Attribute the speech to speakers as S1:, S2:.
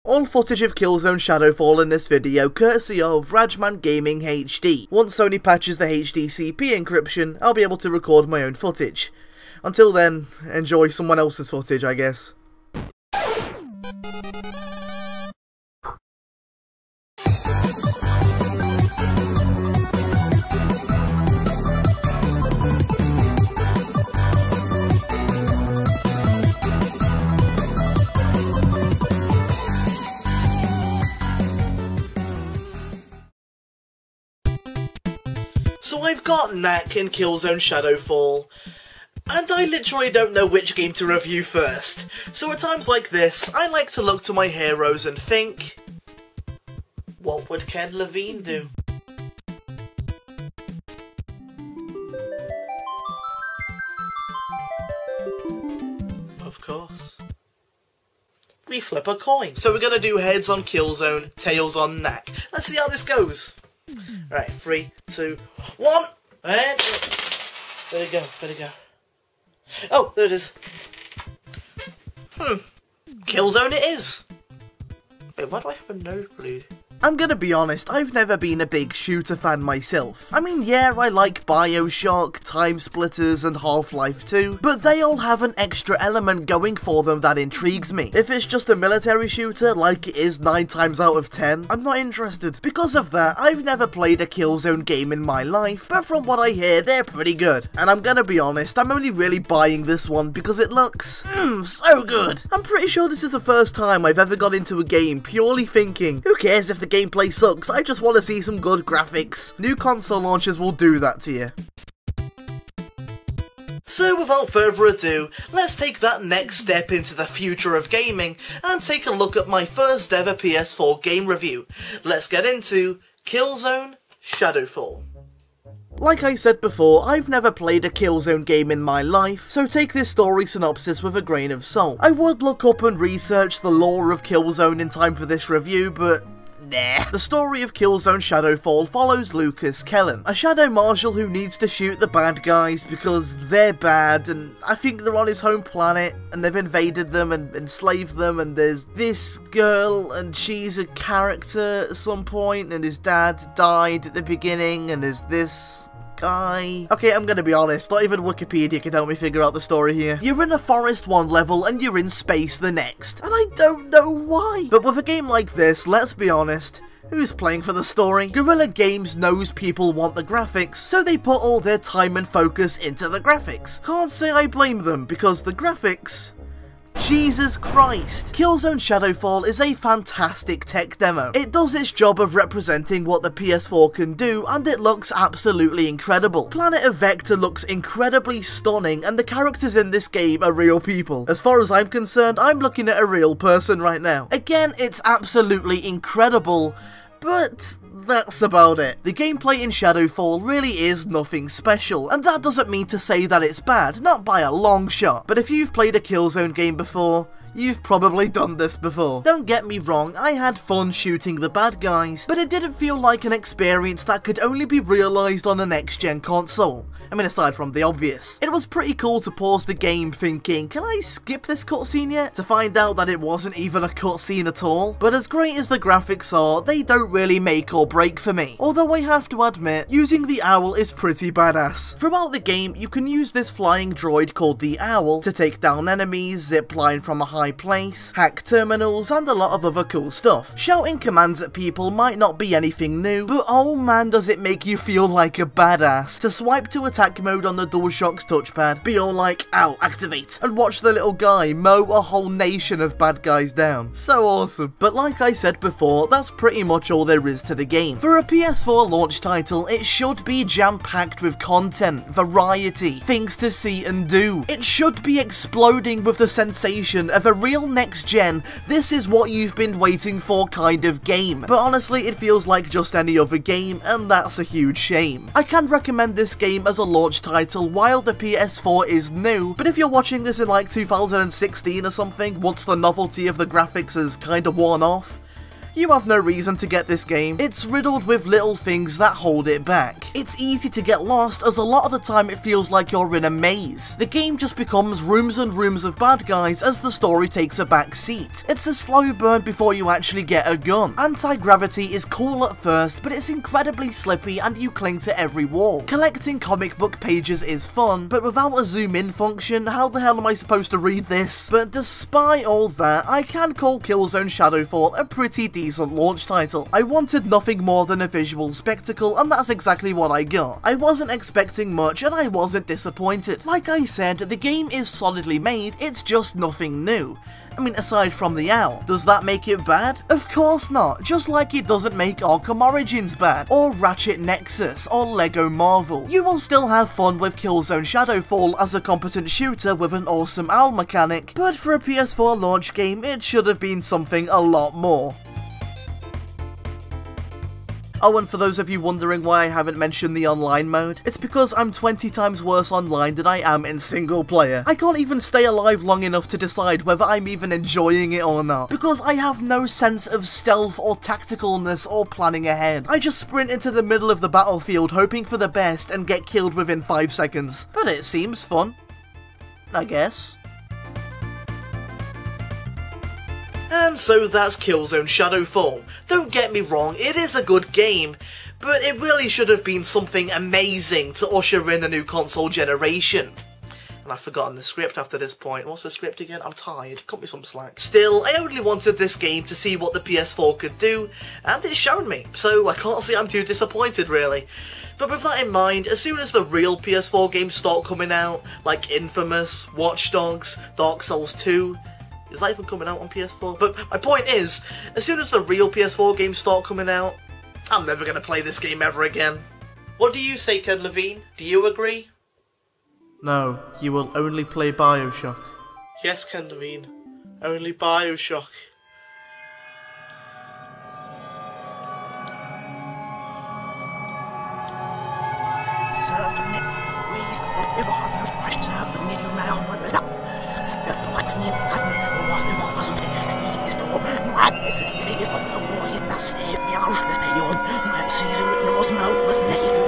S1: All footage of Killzone Shadowfall in this video courtesy of RajmanGamingHD. Once Sony patches the HDCP encryption, I'll be able to record my own footage. Until then, enjoy someone else's footage, I guess. So I've got Knack in Killzone Shadowfall, and I literally don't know which game to review first. So at times like this, I like to look to my heroes and think, what would Ken Levine do? Of course. We flip a coin. So we're gonna do heads on Killzone, tails on Knack. Let's see how this goes. Right, 3, 2, 1, and there we go. Oh, there it is. Killzone it is. Wait, why do I have a nosebleed? I'm gonna be honest, I've never been a big shooter fan myself. I mean, yeah, I like BioShock, Time Splitters, and Half-Life 2, but they all have an extra element going for them that intrigues me. If it's just a military shooter, like it is 9 times out of 10, I'm not interested. Because of that, I've never played a Killzone game in my life, but from what I hear, they're pretty good. And I'm gonna be honest, I'm only really buying this one because it looks, so good. I'm pretty sure this is the first time I've ever got into a game purely thinking, who cares if the gameplay sucks, I just want to see some good graphics. New console launchers will do that to you. So without further ado, let's take that next step into the future of gaming and take a look at my first ever PS4 game review. Let's get into Killzone Shadowfall. Like I said before, I've never played a Killzone game in my life, so take this story synopsis with a grain of salt. I would look up and research the lore of Killzone in time for this review, but nah. The story of Killzone Shadowfall follows Lucas Kellen, a shadow marshal who needs to shoot the bad guys because they're bad, and I think they're on his home planet, and they've invaded them and enslaved them, and there's this girl, and she's a character at some point, and his dad died at the beginning, and there's this guy. Okay, I'm gonna be honest, not even Wikipedia can help me figure out the story here. You're in a forest one level and you're in space the next, and I don't know why. But with a game like this, let's be honest, who's playing for the story? Guerrilla Games knows people want the graphics, so they put all their time and focus into the graphics. Can't say I blame them, because the graphics, Jesus Christ! Killzone Shadowfall is a fantastic tech demo. It does its job of representing what the PS4 can do, and it looks absolutely incredible. Planet of Vector looks incredibly stunning, and the characters in this game are real people. As far as I'm concerned, I'm looking at a real person right now. Again, it's absolutely incredible, but that's about it. The gameplay in Shadowfall really is nothing special, and that doesn't mean to say that it's bad, not by a long shot. But if you've played a Killzone game before, you've probably done this before. Don't get me wrong, I had fun shooting the bad guys, but it didn't feel like an experience that could only be realised on a next-gen console. I mean, aside from the obvious. It was pretty cool to pause the game thinking, can I skip this cutscene yet? To find out that it wasn't even a cutscene at all. But as great as the graphics are, they don't really make or break for me. Although I have to admit, using the owl is pretty badass. Throughout the game, you can use this flying droid called the Owl to take down enemies, zipline from a high place, hack terminals, and a lot of other cool stuff. Shouting commands at people might not be anything new, but oh man does it make you feel like a badass to swipe to attack mode on the DualShock's touchpad, be all like, ow, activate, and watch the little guy mow a whole nation of bad guys down. So awesome. But like I said before, that's pretty much all there is to the game. For a PS4 launch title, it should be jam-packed with content, variety, things to see and do. It should be exploding with the sensation of a real next-gen, this is what you've been waiting for kind of game. But honestly, it feels like just any other game, and that's a huge shame. I can recommend this game as a launch title while the PS4 is new, but if you're watching this in like 2016 or something, once the novelty of the graphics has kinda worn off, you have no reason to get this game. It's riddled with little things that hold it back. It's easy to get lost, as a lot of the time it feels like you're in a maze. The game just becomes rooms and rooms of bad guys as the story takes a back seat. It's a slow burn before you actually get a gun. Anti-gravity is cool at first, but it's incredibly slippy and you cling to every wall. Collecting comic book pages is fun, but without a zoom in function, how the hell am I supposed to read this? But despite all that, I can call Killzone Shadowfall a pretty decent launch title. I wanted nothing more than a visual spectacle, and that's exactly what I got. I wasn't expecting much and I wasn't disappointed. Like I said, the game is solidly made, it's just nothing new. I mean, aside from the owl. Does that make it bad? Of course not, just like it doesn't make Arkham Origins bad, or Ratchet Nexus, or Lego Marvel. You will still have fun with Killzone Shadowfall as a competent shooter with an awesome owl mechanic, but for a PS4 launch game, it should have been something a lot more. Oh, and for those of you wondering why I haven't mentioned the online mode, it's because I'm 20 times worse online than I am in single player. I can't even stay alive long enough to decide whether I'm even enjoying it or not, because I have no sense of stealth or tacticalness or planning ahead. I just sprint into the middle of the battlefield hoping for the best and get killed within 5 seconds. But it seems fun, I guess. And so that's Killzone Shadowfall. Don't get me wrong, it is a good game, but it really should have been something amazing to usher in a new console generation. And I've forgotten the script after this point. What's the script again? I'm tired. Cut me some slack. Still, I only wanted this game to see what the PS4 could do, and it's shown me, so I can't say I'm too disappointed really. But with that in mind, as soon as the real PS4 games start coming out, like Infamous, Watch Dogs, Dark Souls 2, is that even coming out on PS4? But my point is, as soon as the real PS4 games start coming out, I'm never going to play this game ever again. What do you say, Ken Levine? Do you agree?
S2: No, you will only play Bioshock.
S1: Yes, Ken Levine. Only Bioshock.
S3: Es ist die Rede von Verborgen, das Jahrschlussperioden. Mein Caesar mit Rosemaul, was nicht